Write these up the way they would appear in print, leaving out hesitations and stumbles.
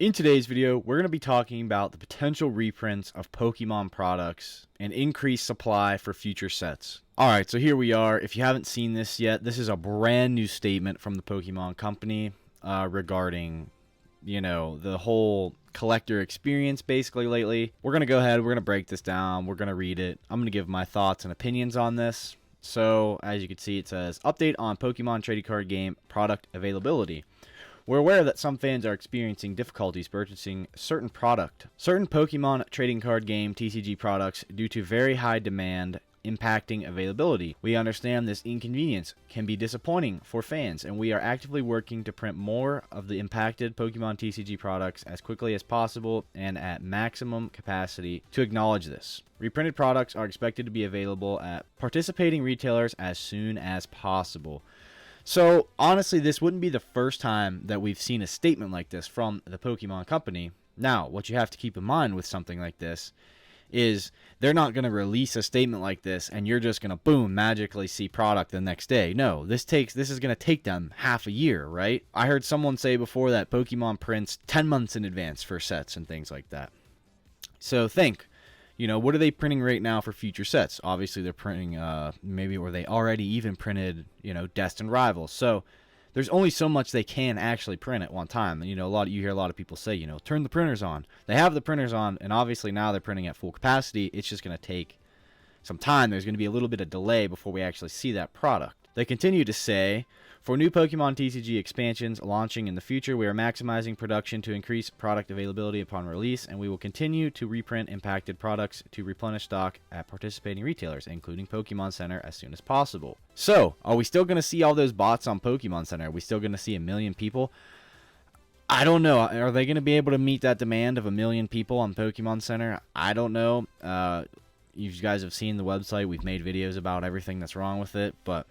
In today's video, we're going to be talking about the potential reprints of Pokemon products and increased supply for future sets. Alright, so here we are. If you haven't seen this yet, this is a brand new statement from the Pokemon Company regarding, the whole collector experience basically lately. We're going to go ahead, we're going to break this down, we're going to read it. I'm going to give my thoughts and opinions on this. So, as you can see, it says, update on Pokemon trading card game product availability. We're aware that some fans are experiencing difficulties purchasing certain Pokemon trading card game TCG products due to very high demand impacting availability. We understand this inconvenience can be disappointing for fans, and we are actively working to print more of the impacted Pokemon TCG products as quickly as possible and at maximum capacity to acknowledge this. Reprinted products are expected to be available at participating retailers as soon as possible. So, honestly, this wouldn't be the first time that we've seen a statement like this from the Pokemon Company. Now, what you have to keep in mind with something like this is they're not going to release a statement like this and you're just going to, boom, magically see product the next day. No, this is going to take them half a year, right? I heard someone say before that Pokemon prints 10 months in advance for sets and things like that. So, think. What are they printing right now for future sets? Obviously, they're printing maybe, or they already even printed, Destined Rivals. So there's only so much they can actually print at one time. You hear a lot of people say, turn the printers on. They have the printers on, and obviously now they're printing at full capacity. It's just going to take some time. There's going to be a little bit of delay before we actually see that product. They continue to say, for new Pokemon TCG expansions launching in the future, we are maximizing production to increase product availability upon release, and we will continue to reprint impacted products to replenish stock at participating retailers, including Pokemon Center, as soon as possible. So, are we still going to see all those bots on Pokemon Center? Are we still going to see 1 million people? I don't know. Are they going to be able to meet that demand of 1 million people on Pokemon Center? I don't know. You guys have seen the website. We've made videos about everything that's wrong with it, but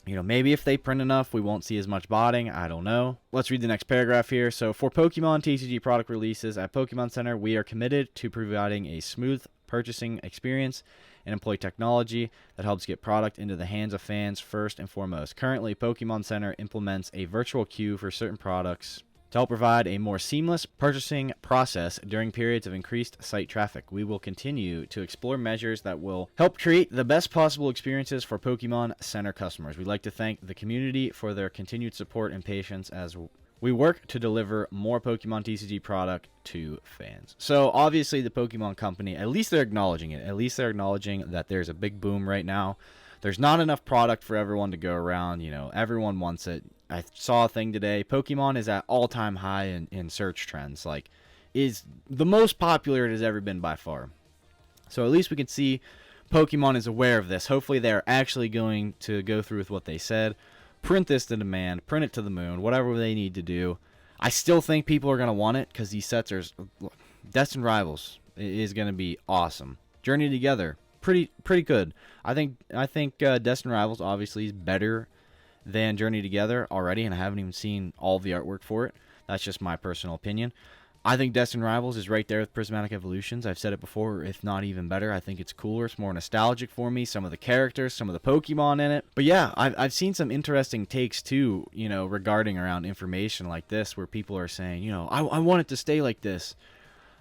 maybe if they print enough, we won't see as much botting. I don't know. Let's read the next paragraph here. So, for Pokemon TCG product releases at Pokemon Center, we are committed to providing a smooth purchasing experience and employ technology that helps get product into the hands of fans first and foremost. Currently, Pokemon Center implements a virtual queue for certain products to help provide a more seamless purchasing process during periods of increased site traffic. We will continue to explore measures that will help create the best possible experiences for Pokemon Center customers. We'd like to thank the community for their continued support and patience as we work to deliver more Pokemon TCG product to fans. So obviously the Pokemon Company, at least they're acknowledging it. At least they're acknowledging that there's a big boom right now. There's not enough product for everyone to go around. Everyone wants it. I saw a thing today. Pokemon is at all-time high in search trends. Is the most popular it has ever been by far. So at least we can see Pokemon is aware of this. Hopefully they're actually going to go through with what they said. Print this to demand. Print it to the moon. Whatever they need to do. I still think people are going to want it because these sets are... Destined Rivals is going to be awesome. Journey Together. Pretty good. I think Destined Rivals obviously is better than Journey Together already, and I haven't even seen all of the artwork for it. That's just my personal opinion. I think Destined Rivals is right there with Prismatic Evolutions. I've said it before, if not even better. I think it's cooler. It's more nostalgic for me. Some of the characters, some of the Pokemon in it. But yeah, I've seen some interesting takes too, regarding around information like this, where people are saying, I want it to stay like this.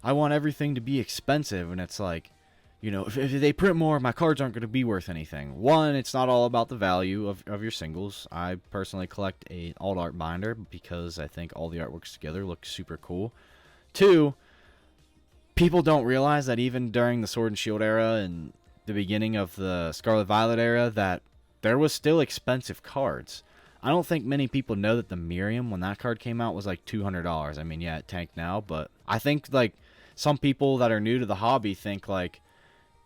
I want everything to be expensive, and it's like, if they print more, my cards aren't going to be worth anything. One, it's not all about the value of your singles. I personally collect a alt art binder because I think all the artworks together look super cool. Two, people don't realize that even during the Sword and Shield era and the beginning of the Scarlet Violet era, that there was still expensive cards. I don't think many people know that the Miriam, when that card came out, was like $200. I mean, yeah, it tanked now, but I think some people that are new to the hobby think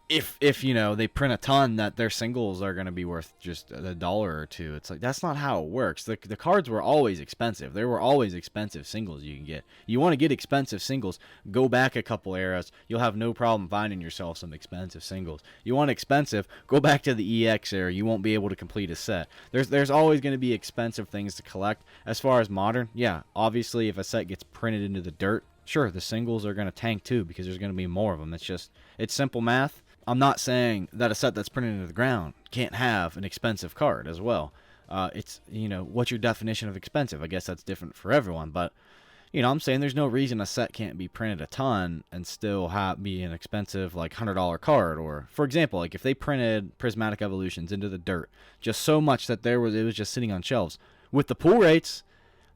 if they print a ton, that their singles are going to be worth just $1 or $2. It's like, that's not how it works. The cards were always expensive. There were always expensive singles you can get. You want to get expensive singles, go back a couple eras. You'll have no problem finding yourself some expensive singles. You want expensive, go back to the EX era. You won't be able to complete a set. There's always going to be expensive things to collect. As far as modern, yeah, obviously if a set gets printed into the dirt, sure, the singles are going to tank too because there's going to be more of them. It's simple math. I'm not saying that a set that's printed into the ground can't have an expensive card as well. It's, what's your definition of expensive? I guess that's different for everyone. But, I'm saying there's no reason a set can't be printed a ton and still be an expensive like $100 card. Or for example, like if they printed Prismatic Evolutions into the dirt just so much that it was just sitting on shelves with the pull rates,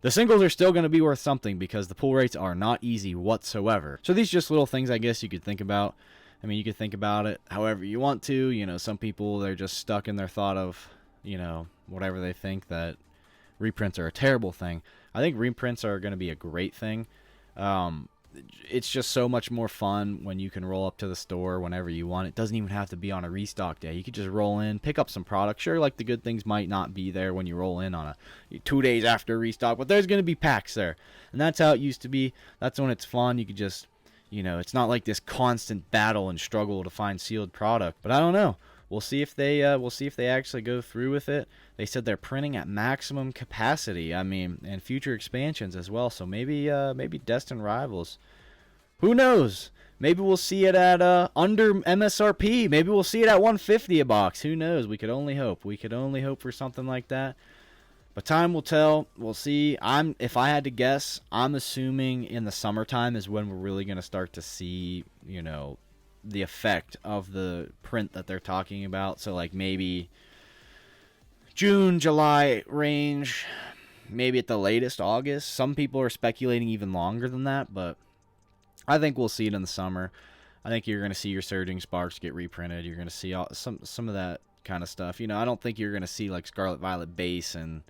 the singles are still going to be worth something because the pull rates are not easy whatsoever. So these are just little things I guess you could think about. I mean, you could think about it however you want to. Some people, they're just stuck in their thought of, whatever they think, that reprints are a terrible thing. I think reprints are going to be a great thing. It's just so much more fun when you can roll up to the store whenever you want. It doesn't even have to be on a restock day. You could just roll in, pick up some product. Sure, like the good things might not be there when you roll in on 2 days after restock, but there's going to be packs there. And that's how it used to be. That's when it's fun. You could just, it's not like this constant battle and struggle to find sealed product. But I don't know. We'll see if they actually go through with it. They said they're printing at maximum capacity. I mean, and future expansions as well. So maybe Destined Rivals. Who knows? Maybe we'll see it at under MSRP. Maybe we'll see it at $150 a box. Who knows? We could only hope. We could only hope for something like that. But time will tell. We'll see. If I had to guess, I'm assuming in the summertime is when we're really going to start to see, the effect of the print that they're talking about. So like maybe June, July range, maybe at the latest August. Some people are speculating even longer than that, but I think we'll see it in the summer. I think you're going to see your Surging Sparks get reprinted. You're going to see some of that kind of stuff. I don't think you're going to see like Scarlet Violet Base and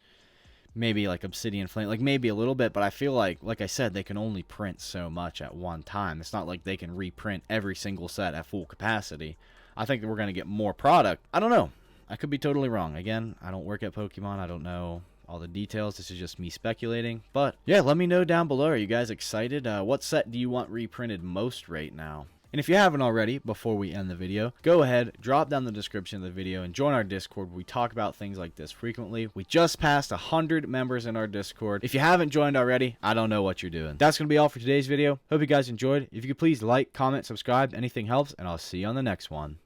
maybe like Obsidian Flame, like maybe a little bit, but I feel like I said, they can only print so much at one time. It's not like they can reprint every single set at full capacity. I think we're going to get more product. I don't know. I could be totally wrong. Again, I don't work at Pokemon. I don't know all the details. This is just me speculating. But yeah, let me know down below. Are you guys excited? What set do you want reprinted most right now? And if you haven't already, before we end the video, go ahead, drop down the description of the video, and join our Discord where we talk about things like this frequently. We just passed 100 members in our Discord. If you haven't joined already, I don't know what you're doing. That's going to be all for today's video. Hope you guys enjoyed. If you could please like, comment, subscribe, anything helps, and I'll see you on the next one.